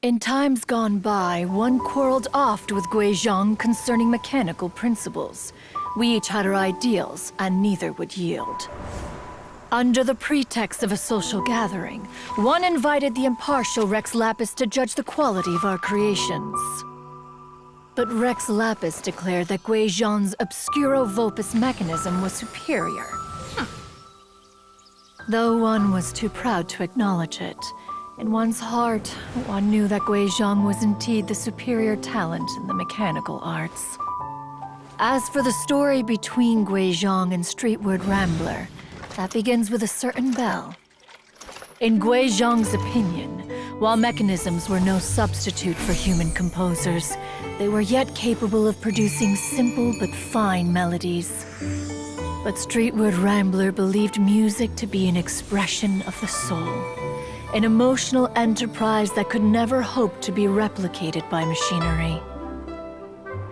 In times gone by, one quarreled oft with Guizhong concerning mechanical principles. We each had our ideals, and neither would yield. Under the pretext of a social gathering, one invited the impartial Rex Lapis to judge the quality of our creations. But Rex Lapis declared that Guizhong's obscuro vulpus mechanism was superior. Though one was too proud to acknowledge it, in one's heart, one knew that Guizhong was indeed the superior talent in the mechanical arts. As for the story between Guizhong and Streetward Rambler, that begins with a certain bell. In Guizhong's opinion, while mechanisms were no substitute for human composers, they were yet capable of producing simple but fine melodies. But Streetward Rambler believed music to be an expression of the soul, an emotional enterprise that could never hope to be replicated by machinery.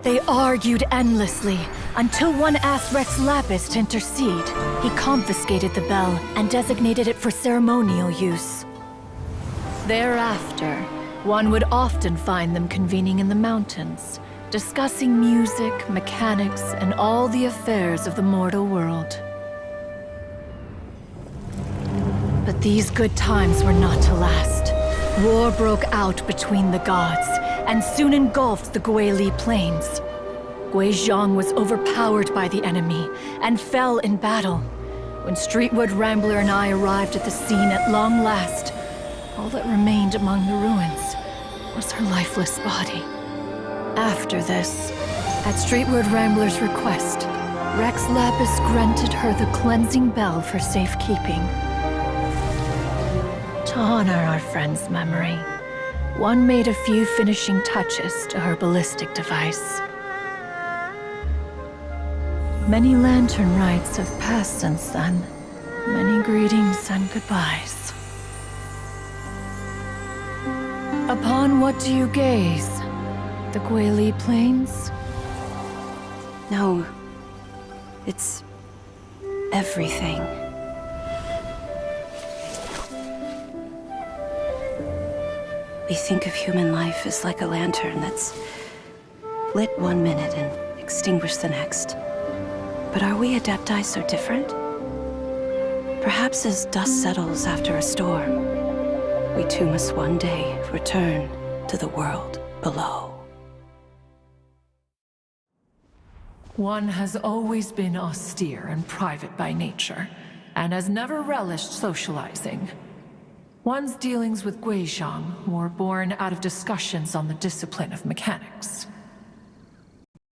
They argued endlessly, until one asked Rex Lapis to intercede. He confiscated the bell and designated it for ceremonial use. Thereafter, one would often find them convening in the mountains, discussing music, mechanics, and all the affairs of the mortal world. But these good times were not to last. War broke out between the gods, and soon engulfed the Guili plains. Guizhong was overpowered by the enemy, and fell in battle. When Streetward Rambler and I arrived at the scene at long last, all that remained among the ruins was her lifeless body. After this, at Streetward Rambler's request, Rex Lapis granted her the cleansing bell for safekeeping. To honor our friend's memory, one made a few finishing touches to her ballistic device. Many lantern rites have passed since then. Many greetings and goodbyes. Upon what do you gaze? The Guili Plains? No. It's everything. We think of human life as like a lantern that's lit one minute and extinguished the next. But are we Adepti so different? Perhaps as dust settles after a storm, we too must one day return to the world below. One has always been austere and private by nature, and has never relished socializing. One's dealings with Guizhong were born out of discussions on the discipline of mechanics.